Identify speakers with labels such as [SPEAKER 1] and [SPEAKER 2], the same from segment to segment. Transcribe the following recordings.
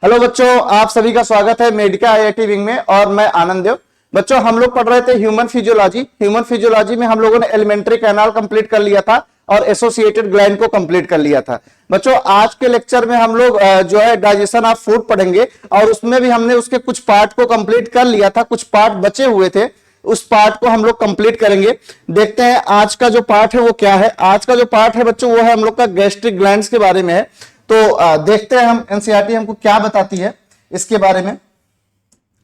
[SPEAKER 1] Hello बच्चों, आप सभी का स्वागत है मेडिका आईआईटी विंग में और मैं आनंद देव। बच्चों, हम लोग पढ़ रहे थे ह्यूमन फिजियोलॉजी में हम लोगों ने एलिमेंट्री कैनाल कंप्लीट कर लिया था और एसोसिएटेड ग्लैंड को कंप्लीट कर लिया था। बच्चों, आज के लेक्चर में हम लोग जो है डाइजेशन ऑफ फूड पढ़ेंगे और उसमें भी हमने उसके कुछ पार्ट को कंप्लीट कर लिया था, कुछ पार्ट बचे हुए थे, उस पार्ट को हम लोग कंप्लीट करेंगे। देखते हैं आज का जो पार्ट है वो क्या है। आज का जो पार्ट है बच्चों वो है हम लोग का गैस्ट्रिक ग्लैंड्स के बारे में है। तो देखते हैं हम एनसीईआरटी हमको क्या बताती है इसके बारे में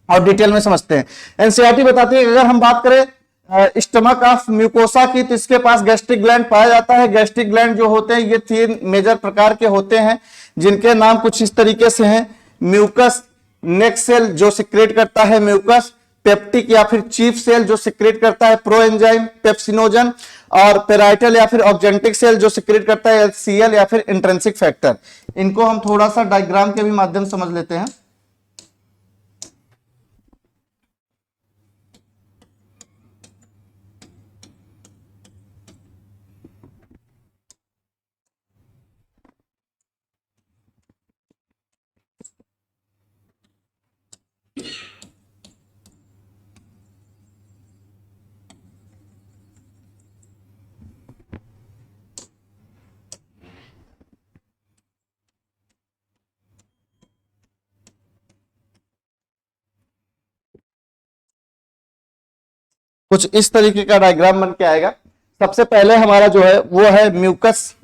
[SPEAKER 1] और डिटेल में समझते हैं। एनसीईआरटी बताती है कि अगर हम बात करें स्टमक ऑफ म्यूकोसा की तो इसके पास गैस्ट्रिक ग्लैंड पाया जाता है। गैस्ट्रिक ग्लैंड जो होते हैं ये 3 मेजर प्रकार के होते हैं जिनके नाम कुछ इस तरीके से हैं। म्यूकस नेक सेल जो सिक्रेट करता है म्यूकस, पेप्टिक या फिर चीफ सेल जो सिक्रेट करता है प्रोएंजाइम पेप्सिनोजन, और पेराइटल या फिर ऑक्जेंटिक सेल जो सिक्रेट करता है एचसीएल या फिर इंट्रिंसिक फैक्टर। इनको हम थोड़ा सा डायग्राम के भी माध्यम से समझ लेते हैं। कुछ इस तरीके का डायग्राम बन के आएगा। सबसे पहले हमारा जो है वो है म्यूकस,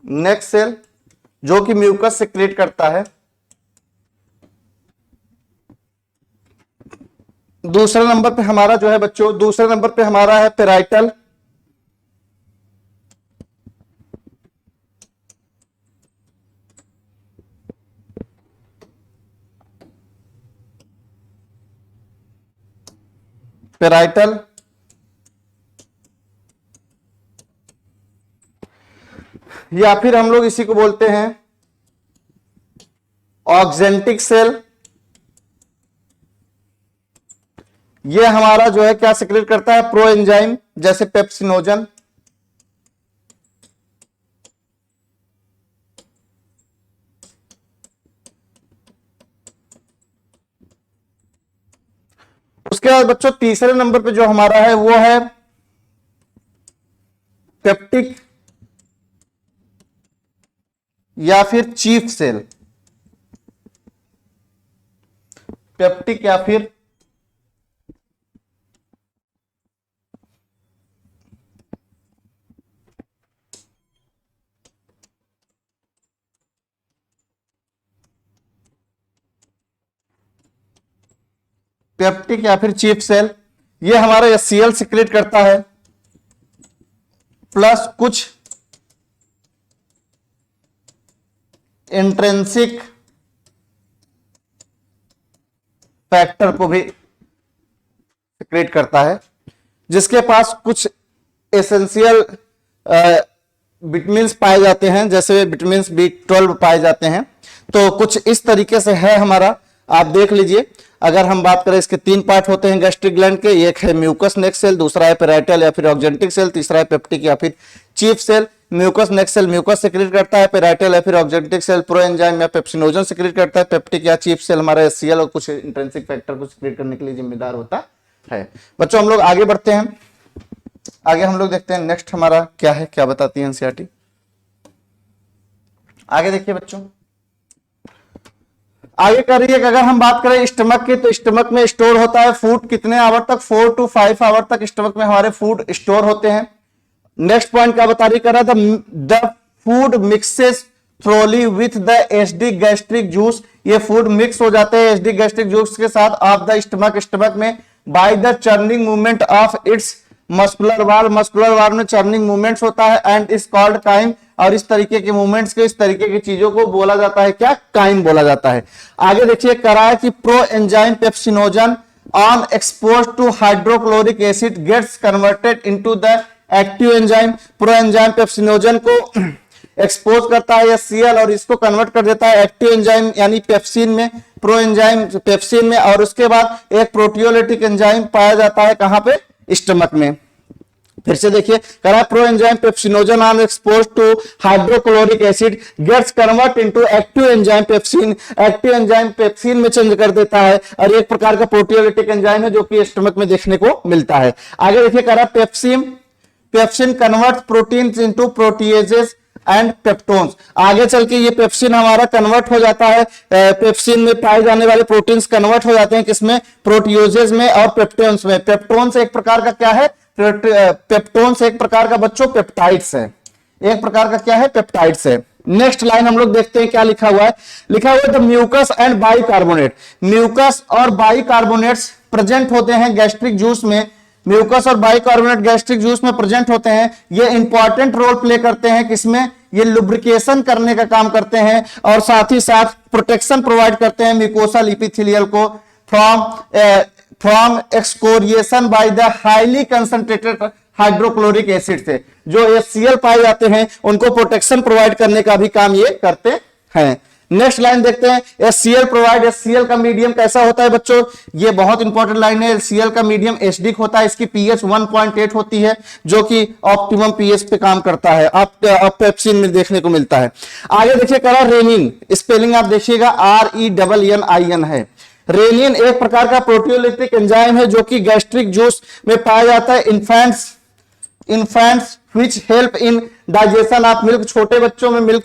[SPEAKER 1] नेक सेल जो कि म्यूकस सिक्रेट करता है। दूसरे नंबर पे हमारा जो है बच्चों, दूसरे नंबर पे हमारा है पेराइटल, पेराइटल या फिर हम लोग इसी को बोलते हैं ऑक्जेंटिक सेल। ये हमारा जो है क्या सिक्रेट करता है प्रोएंजाइम जैसे पेप्सिनोजन। उसके बाद बच्चों तीसरे नंबर पे जो हमारा है वो है पेप्टिक या फिर चीफ सेल। पेप्टिक या फिर चीफ सेल, ये हमारा एचसीएल सिक्रेट करता है प्लस कुछ इंट्रिंसिक फैक्टर को भी सिक्रेट करता है, जिसके पास कुछ एसेंशियल विटामिन्स पाए जाते हैं जैसे विटामिन B12 पाए जाते हैं। तो कुछ इस तरीके से है हमारा, आप देख लीजिए। अगर हम बात करें इसके 3 पार्ट होते हैं गैस्ट्रिक ग्लैंड के, एक है म्यूकस नेक सेल, दूसरा है पेराइटल या फिर ऑक्जेंटिक सेल, तीसरा है पेप्टिक या फिर चीफ सेल। म्यूकस नेक सेल म्यूकस सिक्रेट करता है, पेराइटल या फिर ऑक्जेंटिक सेल प्रोएंजाइम या पेप्सिनोजन सिक्रेट करता है, पेप्टिक या चीफ सेल हमारा एचसीएल और कुछ इंट्रिंसिक फैक्टर को सिक्रेट करने के लिए जिम्मेदार होता है। बच्चों हम लोग आगे बढ़ते हैं, आगे हम लोग देखते हैं नेक्स्ट हमारा क्या है, क्या बताती है एनसीईआरटी। आगे देखिए बच्चों, आगे कर रही है कि अगर हम बात करें स्टमक की तो स्टमक में स्टोर होता है फूड कितने आवर तक, 4 to 5 आवर तक स्टमक में हमारे फूड स्टोर होते हैं। नेक्स्ट पॉइंट क्या बता रही कर रहा था, the food mixes thoroughly with the acidic gastric juice. ये फूड मिक्स हो जाते हैं एसिडिक गैस्ट्रिक जूस के साथ ऑफ द स्टमक में by the churning movement of its muscular वाल में चर्निंग मूवमेंट्स होता है एंड इज कॉल्ड काइम। और इस तरीके के मूवमेंट्स के, इस तरीके की चीजों को बोला जाता है क्या, काइम बोला जाता है। आगे देखिए करा है कि pro enzyme pepsinogen on expose to hydrochloric acid gets converted into the active enzyme. Pro enzyme pepsinogen को एक्सपोज करता है एचसीएल और इसको कन्वर्ट कर देता है एक्टिव एंजाइम यानी पेप्सिन में, प्रो एंजाइम पेप्सिन में। और उसके बाद एक प्रोटियोलिटिक एंजाइम पाया जाता है कहां पे, स्टमक में। फिर से देखिए, करा proenzyme pepsinogen are exposed to hydrochloric acid gets convert into active enzyme pepsin, active enzyme pepsin में चेंज कर देता है और एक प्रकार का प्रोटियोलिटिक एंजाइम है जो कि स्टमक में देखने को मिलता है। आगे देखिए, करा pepsin convert protein into proteases and peptones. आगे चल के ये पेप्सिन हमारा कन्वर्ट हो जाता है, पेप्सिन में पाए जाने वाले प्रोटीन्स कन्वर्ट हो जाते हैं किसमें, प्रोटीओजेज में और पेप्टोन्स में। पेप्टोन्स एक प्रकार का क्या है, पेप्टोन्स एक प्रकार का बच्चों पेप्टाइड्स है, एक प्रकार का क्या है, पेप्टाइड्स है। नेक्स्ट लाइन हम लोग देखते हैं क्या लिखा हुआ है, लिखा हुआ है the mucus and bicarbonate. Mucus और बाइकार्बोनेट्स प्रेजेंट होते हैं गैस्ट्रिक जूस में, म्यूकस और बाइकार्बोनेट गैस्ट्रिक जूस में प्रेजेंट होते हैं। ये इंपॉर्टेंट रोल प्ले करते हैं किसमें, ये लुब्रिकेशन करने का काम करते हैं और साथ ही साथ प्रोटेक्शन प्रोवाइड करते हैं म्यूकोसल एपिथेलियल को from excoriation by the highly concentrated hydrochloric acid से। जो HCl पाए जाते हैं उनको प्रोटेक्शन प्रोवाइड करने का भी काम ये करते हैं। नेक्स्ट लाइन देखते हैं, HCl प्रोवाइड, HCl का मीडियम कैसा होता है बच्चों, ये बहुत इंपॉर्टेंट लाइन है। HCl का मीडियम एसिडिक होता है, इसकी pH 1.8 होती है जो कि ऑप्टिमम pH पे काम करता है, आप पेप्सिन में देखने को मिलता है। आगे देखिए, करा रेनिन, स्पेलिंग आप देखिएगा RENNIN है। रेनिन एक प्रकार का प्रोटियोलिटिक एंजाइम है जो कि गैस्ट्रिक जूस में पाया जाता है। Infants which help in digestion of milk, छोटे बच्चों में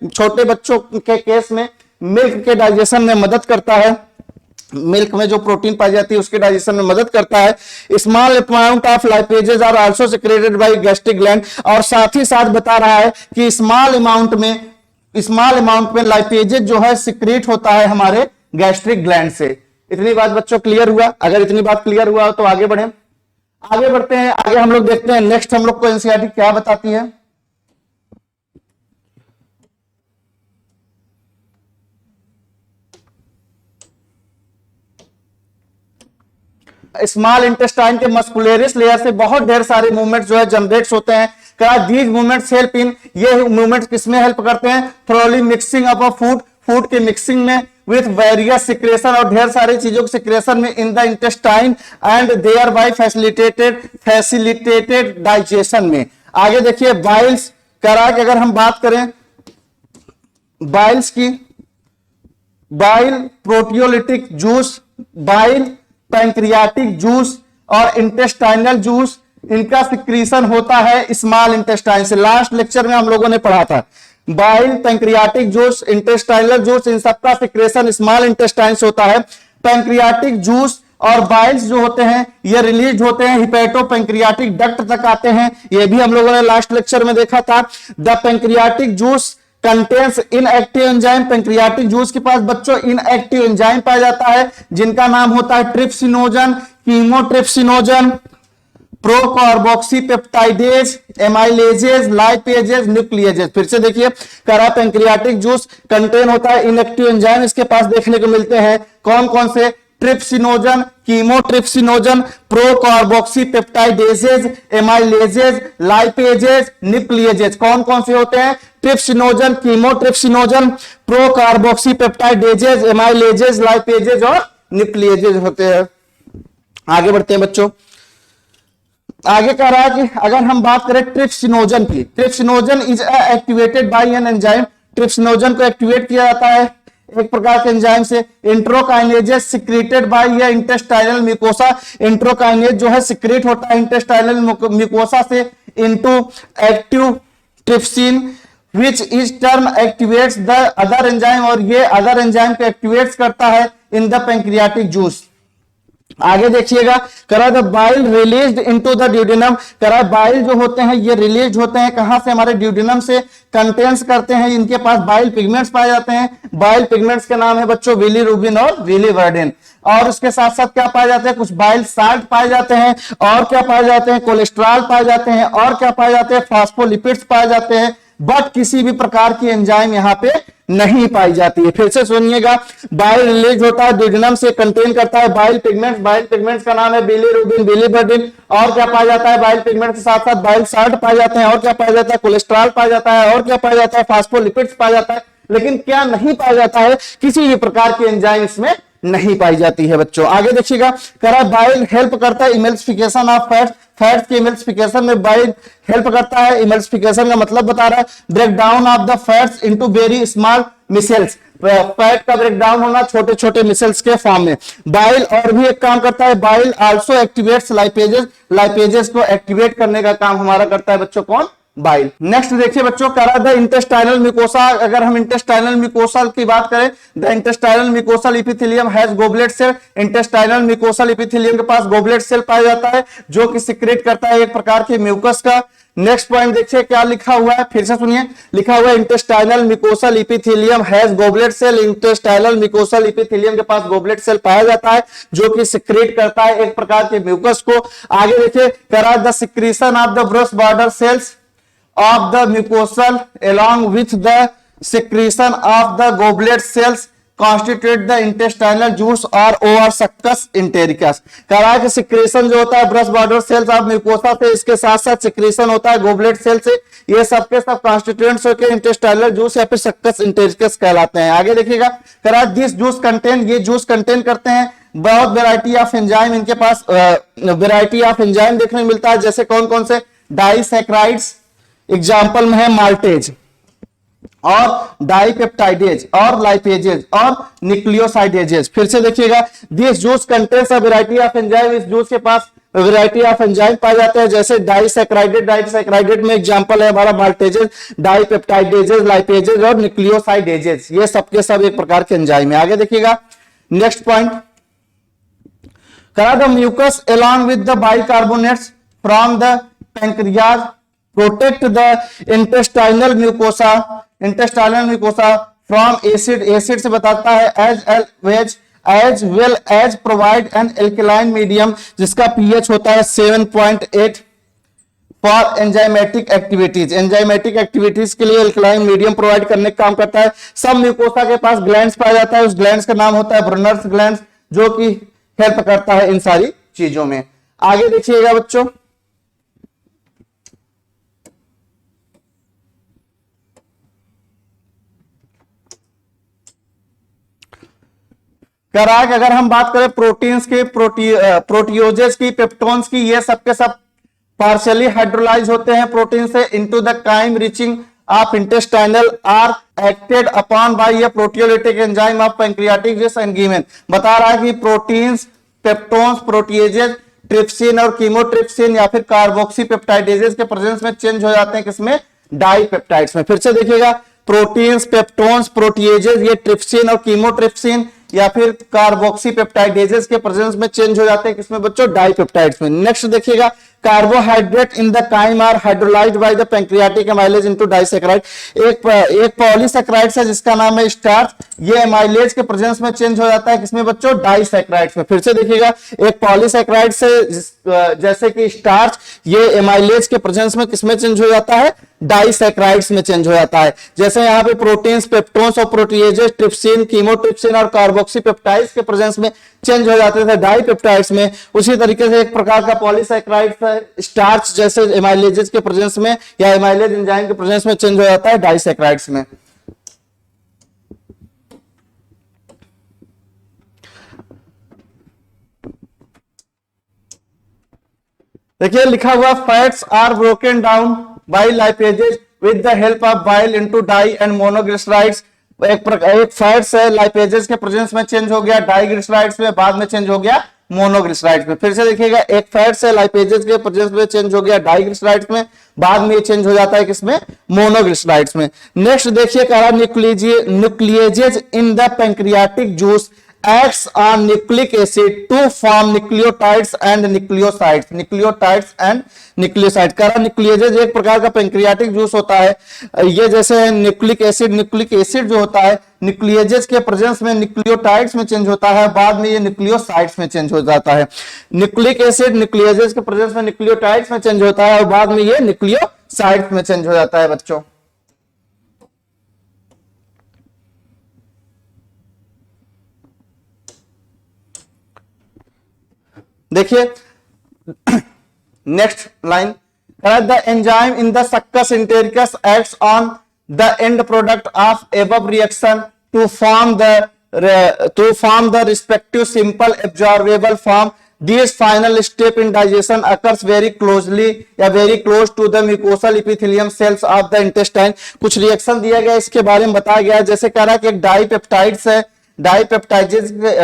[SPEAKER 1] छोटे बच्चों के केस में मिल्क के डाइजेशन में मदद करता है, मिल्क में जो प्रोटीन पाई जाती है उसके डाइजेशन में मदद करता है। Small amount of lipases are also secreted by gastric gland, और साथ ही साथ बता रहा है कि स्मॉल अमाउंट में लाइपेजेस जो है सिक्रेट होता है हमारे गैस्ट्रिक ग्लैंड से। इतनी बात बच्चों क्लियर हुआ? अगर इतनी बात क्लियर हुआ तो आगे बढ़े, आगे बढ़ते हैं। आगे हम लोग देखते हैं नेक्स्ट हम लोग को एनसीईआरटी क्या बताती है। स्मॉल इंटेस्टाइन के मस्कुलरिस लेयर से बहुत ढेर सारे मूवमेंट जो है जनरेट्स होते हैं। दीज मूवमेंट्स हेल्प इन, ये मूवमेंट्स किसमें हेल्प करते हैं, थ्रोली मिक्सिंग ऑफ फूड के मिक्सिंग में विथ वेरियस सिक्रेशन, और ढेर सारी चीजों के सिक्रेशन में in the intestine and thereby facilitated digestion में। आगे देखिए, बाइल्स करा कि अगर हम बात करें बाइल्स की, bile proteolytic juice, bile pancreatic juice और इंटेस्टाइनल जूस, इनका सिक्रीशन होता है स्मॉल इंटेस्टाइन से। लास्ट लेक्चर में हम लोगों ने पढ़ा था bile, pancreatic juice, intestinal juice, इन सबका सिक्रेशन स्मॉल इंटेस्टाइन से होता है। पैंक्रियाटिक जूस और बाइल्स जो होते हैं ये रिलीज होते हैं हिपेटो पैंक्रियाटिक डक्ट तक आते हैं, ये भी हम लोगों ने लास्ट लेक्चर में देखा था। The pancreatic juice contains inactive enzyme, pancreatic juice के पास बच्चों इनएक्टिव एंजाइम पाया जाता है जिनका नाम होता है ट्रिप्सिनोजन, कीमोट्रिप्सिनोजन, प्रोकार्बोक्सीपेप्टाइडेज, एमाइलेजेज, लाइपेजेज, न्यूक्लिएजेज। फिर से देखिए, करा पैंक्रियाटिक जूस कंटेन होता है इनएक्टिव एंजाइम, इसके पास देखने को मिलते हैं कौन कौन से, ट्रिप्सिनोजन, कीमोट्रिप्सिनोजन, प्रोकार्बोक्सीपेप्टाइडेजेज, एमाइलेजेज, लाइपेजेज, न्यूक्लिएजेज। कौन कौन से होते हैं, ट्रिप्सिनोजन, कीमोट्रिप्सिनोजन, प्रोकार्बोक्सीपेप्टाइडेजेज, एमाइलेजेज, लाइपेजेज और न्यूक्लिएजेज होते हैं। आगे बढ़ते हैं बच्चों, आगे कह रहा है कि अगर हम बात करें ट्रिप्सिनोजन की, trypsinogen is activated by an enzyme, trypsinogen को एक्टिवेट किया जाता है एक प्रकार के एंजाइम से। इंट्रोकाइनेजेस सिक्रेटेड बाय या इंटेस्टाइनल म्यूकोसा, इंट्रोकाइनेज जो है सिक्रेट होता है इंटेस्टाइनल म्यूकोसा से into active trypsin which is turn activates the other enzyme, और ये अदर एंजाइम को एक्टिवेट्स करता है इन द पैंक्रियाटिक जूस। आगे देखिएगा, करा the bile released into the duodenum, करा बाइल जो होते हैं ये रिलीज होते हैं कहां से, हमारे ड्यूडेनम से कंटेंस करते हैं, इनके पास बाइल पिगमेंट्स पाए जाते हैं। बाइल पिगमेंट्स के नाम है बच्चों बिलीरुबिन और बिलीवर्डिन, और उसके साथ साथ क्या पाए जाते हैं, कुछ बाइल साल्ट पाए जाते हैं, और क्या पाए जाते हैं, कोलेस्ट्रॉल पाए जाते हैं, और क्या पाए जाते हैं, फास्फोलिपिड्स पाए जाते हैं, बट किसी भी प्रकार की एंजाइम यहाँ पे नहीं पाई जाती है। फिर से सुनिएगा, बाइल रिलीज होता है ड्यूडेनम से, कंटेन करता है बाइल पिगमेंट्स, बाइल पिगमेंट्स का नाम है बिलीरुबिन, बिलीवर्डिन, और क्या पाया जाता है, बाइल पिगमेंट के साथ साथ बाइल साल्ट पाए जाते हैं, और क्या पाया जाता है, कोलेस्ट्रॉल पाया जाता है, और क्या पाया जाता है, फास्फोलिपिड्स पाया जाता है। लेकिन क्या नहीं पाया जाता है, किसी भी प्रकार की एंजाइम इसमें नहीं पाई जाती है बच्चों। आगे देखिएगा, करा बाइल हेल्प करता है इमल्सिफिकेशन ऑफ फैट्स, फैट्स की इमल्सिफिकेशन में बाइल हेल्प करता है। इमल्सिफिकेशन का मतलब बता रहा है break down of the fats into very small micelles, fat का ब्रेक डाउन होना छोटे छोटे मिसेल्स के फॉर्म में। बाइल और भी एक काम करता है, bile also activates lipases, lipases को एक्टिवेट करने का काम हमारा करता है बच्चों कौन, बाइल। नेक्स्ट देखिए बच्चों, करा द इंटेस्टाइनल म्यूकोसा, अगर हम इंटेस्टाइनल म्यूकोसा की बात करें, the intestinal mucosal epithelium has goblet cell, intestinal mucosal epithelium के पास गोबलेट सेल पाया जाता है जो कि सिक्रेट करता है एक प्रकार के म्यूकस का। नेक्स्ट पॉइंट देखिए क्या लिखा हुआ है, फिर से सुनिए, लिखा हुआ है intestinal mucosal epithelium has goblet cell, intestinal mucosal epithelium के पास गोबलेट सेल पाया जाता है जो कि सिक्रेट करता है एक प्रकार के म्यूकस को। आगे देखिए, करा the secretion of the brush border cells of the mucosal along with the secretion of the goblet cells constitute the intestinal juice or over succus entericus। करा कि सिक्रेशन जो होता है brush border cells of mucosa से, इसके साथ साथ secretion होता है गोबलेट सेल से, ये सबके सब कॉन्स्टिट्यूएंट्स होकर इंटेस्टाइनल जूस या फिर सक्कस इंटेरिकस कहलाते हैं। आगे देखिएगा, करा दिस जूस कंटेन, ये जूस कंटेन करते हैं बहुत वेराइटी ऑफ एंजाइम, इनके पास वेराइटी ऑफ एंजाइम देखने को मिलता है, जैसे कौन कौन से, डाइसैक्राइड्स एग्जाम्पल में है माल्टेज और डाइपेप्टाइडेज और लाइपेजेज और न्यूक्लियोसाइडेजेज। फिर से देखिएगा, this juice contains a variety of enzyme, इस जूस के पास वैरायटी ऑफ एंजाइम पाए जाते हैं, जैसे डाइसैक्राइडेड, डाइसैक्राइडेड में एग्जांपल है हमारा माल्टेजेज, डाइपेप्टाइडेजेज, लाइपेजेज और न्यूक्लियोसाइडेजेज, ये सबके सब एक प्रकार के एंजाइम है। आगे देखिएगा, नेक्स्ट पॉइंट, करा the mucus along with the bicarbonates from the pancreas protect the intestinal mucosa from acid से बताता है as well as provide an alkaline medium जिसका pH होता है 7.8 for enzymatic activities, enzymatic activities के लिए अल्कलाइन मीडियम प्रोवाइड करने का काम करता है। सब म्यूकोसा के पास ग्लैंड्स पाया जाता है, उस ग्लैंड्स का नाम होता है ब्रनर्स ग्लैंड्स, जो कि हेल्प करता है इन सारी चीजों में। आगे देखिएगा बच्चों, कराक अगर हम बात करें प्रोटीन्स की, प्रोटियोजेस की, पेप्टोन्स की, ये सबके सब पार्शियली हाइड्रोलाइज होते हैं प्रोटीन से into the chyme reaching of intestinal are acted upon by ये proteolytic enzyme of pancreatic juice enzyme. बता रहा है कि प्रोटीन्स, पेप्टोन्स, प्रोटीजेज, ट्रिप्सिन और कीमोट्रिप्सिन या फिर कार्बोक्सी पेप्टाइडेजेस के प्रेजेंस में चेंज हो जाते हैं किसमें, डाइपेप्टाइड्स में। फिर से देखिएगा, प्रोटीन्स, पेप्टोन्स, प्रोटीजेज, ये ट्रिप्सिन और कीमोट्रिप्सिन या फिर कार्बोक्सी पेप्टाइडेजेस के प्रेजेंस में चेंज हो जाते हैं किसमें बच्चों, डाइपेप्टाइड्स में। नेक्स्ट देखिएगा, carbohydrate in the chyme are hydrolysed by the pancreatic amylase into disaccharide. एक पॉलीसैकेराइड है जिसका नाम है स्टार्च, ये एमाइलेज के प्रेजेंस में चेंज हो जाता है किसमें बच्चों, डाइसैकेराइड्स में। फिर से देखिएगा, एक पॉलीसैकेराइड से जैसे कि स्टार्च, ये एमाइलेज के प्रेजेंस में किसमें चेंज हो जाता है, डाइसैकेराइड्स में चेंज हो जाता है। जैसे यहाँ पे प्रोटीन्स, पेप्टोन्स और प्रोटीजेज, ट्रिप्सिन, कीमोट्रिप्सिन और कार्बोक्सी पेप्टाइड्स के प्रेजेंस में चेंज हो जाते थे डाइपेप्टाइड्स में, उसी तरीके से एक प्रकार का पॉलीसैकेराइड स्टार्च जैसे एमाइलेजेस के प्रेजेंस में या एमाइलेज एंजाइम के प्रेजेंस में चेंज हो जाता है डाइसैकेराइड्स में। देखिए लिखा हुआ, fats are broken down by lipases with the help of bile into di and monoglycerides. एक फैट्स है लाइपेजेस के प्रेजेंस में चेंज हो गया डाइग्लिसराइड्स में, बाद में चेंज हो गया मोनोग्लिसराइड्स में। फिर से देखिएगा, एक फैट्स है लाइपेजेस के प्रेजेंस में चेंज हो गया डाइग्लिसराइड्स में, बाद में ये चेंज हो जाता है किसमें, मोनोग्लिसराइड्स में। नेक्स्ट देखिए, कहा nucleases in the pancreatic juice acts on nucleic acid to form nucleotides and nucleosides, nucleotides and nucleosides। करा न्यूक्लिएजेज एक प्रकार का पैंक्रियाटिक जूस होता है, ये जैसे है न्यूक्लिक एसिड जो होता है न्यूक्लिएजेज के प्रेजेंस में न्यूक्लियोटाइड्स में चेंज होता है, बाद में ये न्यूक्लियोसाइड्स में चेंज हो जाता है। न्यूक्लिक एसिड न्यूक्लिएजेज के प्रेजेंस में न्यूक्लियोटाइड्स में चेंज होता है और बाद में ये न्यूक्लियोसाइड्स में चेंज हो जाता है बच्चों। देखिए next line, the enzyme in the succus entericus acts on the end product of above reaction to form the to form the respective simple absorbable form. This final step in digestion occurs very closely या very close to the mucosal epithelium cells of the intestine. कुछ reaction दिया गया इसके बारे में बताया गया, जैसे कह रहा है कि एक डाइपेप्टाइड्स है,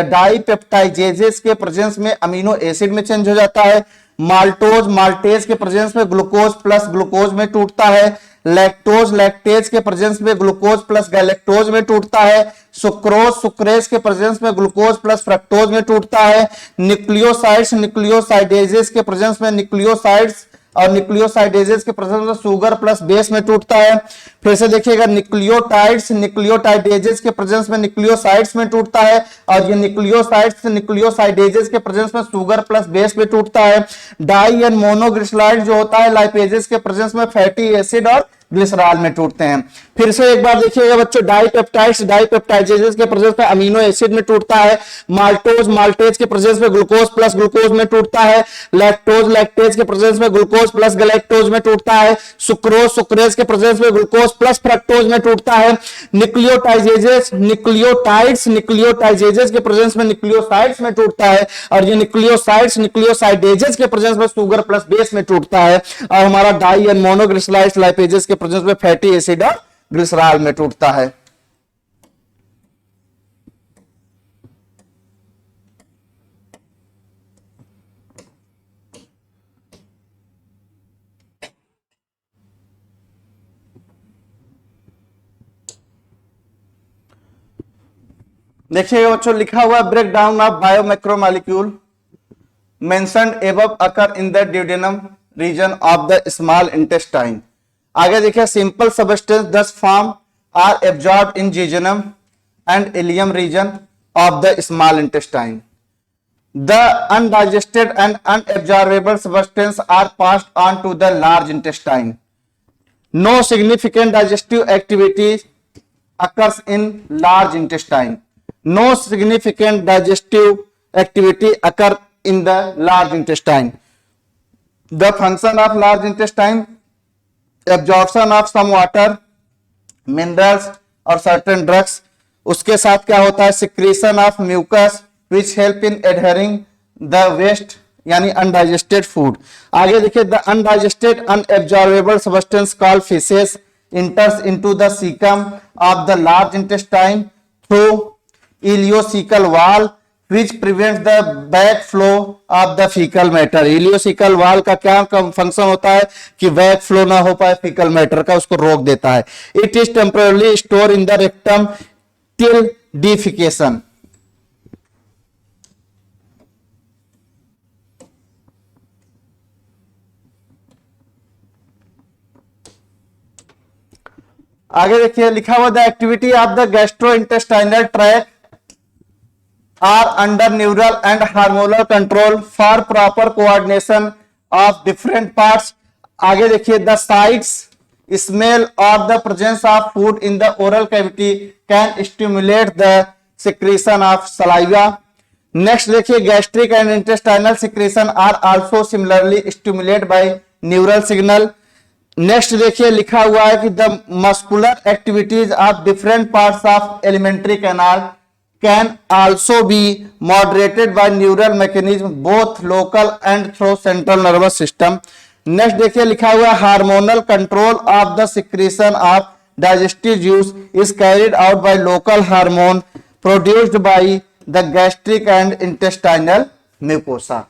[SPEAKER 1] डाइपेप्टाइजेजेस के प्रेजेंस में अमीनो एसिड में चेंज हो जाता है, माल्टोज माल्टेज के प्रेजेंस में ग्लूकोज प्लस ग्लूकोज में टूटता है, लैक्टोज लैक्टेज के प्रेजेंस में ग्लूकोज प्लस गैलेक्टोज में टूटता है, सुक्रोज सुक्रेज के प्रेजेंस में ग्लूकोज प्लस फ्रक्टोज में टूटता है, न्यूक्लियोसाइड्स न्यूक्लियोसाइडेजेस के प्रेजेंस में न्यूक्लियोसाइड्स और न्यूक्लियोसाइडेजेस के प्रेजेंस में शुगर प्लस बेस में टूटता है। फिर से देखिएगा न्यूक्लियोटाइड्स न्यूक्लियोटाइडेजेस के प्रेजेंस में न्यूक्लियोसाइड्स में टूटता है, और ये न्यूक्लियोसाइड्स न्यूक्लियोसाइडेजेस के प्रेजेंस में शुगर प्लस बेस में टूटता है। डाई एंड मोनोग्लिसराइड जो होता है लाइपेजेस के प्रेजेंस में फैटी एसिड और ग्लिसरॉल में टूटते हैं। फिर से एक बार देखिएगा बच्चों, डाइपेप्टाइड्स डाइपेप्टाइजेजेस के प्रेजेंस में अमीनो एसिड में टूटता है, माल्टोज माल्टेज के प्रेजेंस में ग्लूकोज प्लस ग्लूकोज में टूटता है, लैक्टोज लैक्टेज के प्रेजेंस में ग्लूकोज प्लस गैलेक्टोज में टूटता है, सुक्रोज सुक्रेज के प्रेजेंस में ग्लूकोज प्लस फ्रक्टोज में टूटता है, न्यूक्लियोटाइजेजेस न्यूक्लियोटाइजेजेस के प्रेजेंस में न्यूक्लियोसाइड्स में टूटता है, और ये न्यूक्लियोसाइड्स न्यूक्लियोसाइडेजेस के प्रेजेंस में शुगर प्लस बेस में टूटता है, और हमारा डाई एंड मोनोग्लिसराइड्स लाइपेजेस के प्रेजेंस में फैटी एसिड और ग्लिसरॉल में टूटता है। देखिएगा बच्चों, लिखा हुआ break down of biomacromolecule mentioned above occur in the duodenum region of the small intestine. आगे देखिए, simple substance thus form are absorb in jejunum and ileum region of the small intestine. The undigested and unabsorbable substance are passed on to the large intestine. No significant digestive activity occurs in large intestine. No significant digestive activity occur in the large intestine. The function of large intestine: absorption of some water, minerals और certain drugs. उसके साथ क्या होता है? secretion of mucus which help in adhering the waste यानी undigested food. आगे देखिए, the undigested unabsorbable substance called feces enters into the cecum of the large intestine through ileocecal wall which prevents the backflow of the fecal matter. ileocecal wall का क्या function होता है कि back flow ना हो पाए फीकल मैटर का, उसको रोक देता है। It is temporarily stored in the rectum till defecation. आगे देखिए, लिखा हुआ the activity of the gastrointestinal tract are under neural and hormonal control for proper coordination of different parts. आगे देखिए, the sights smell of the presence of food in the oral cavity can stimulate the secretion of saliva. Next देखिए, gastric and intestinal secretion are also similarly stimulate by neural signal. Next देखिए, लिखा हुआ है कि the muscular activities of different parts of alimentary canal can also be moderated by neural mechanism both local and through central nervous system. Next देखिए, लिखा हुआ है hormonal control of the secretion of digestive juice is carried out by local hormone produced by the gastric and intestinal mucosa.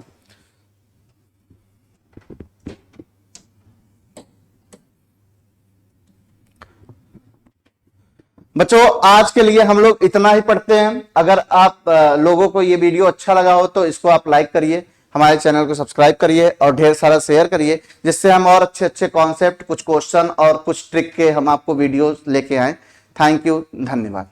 [SPEAKER 1] बच्चों, आज के लिए हम लोग इतना ही पढ़ते हैं। अगर आप लोगों को ये वीडियो अच्छा लगा हो तो इसको आप लाइक करिए, हमारे चैनल को सब्सक्राइब करिए और ढेर सारा शेयर करिए, जिससे हम और अच्छे अच्छे कॉन्सेप्ट, कुछ क्वेश्चन और कुछ ट्रिक के हम आपको वीडियोस लेके आए। थैंक यू, धन्यवाद।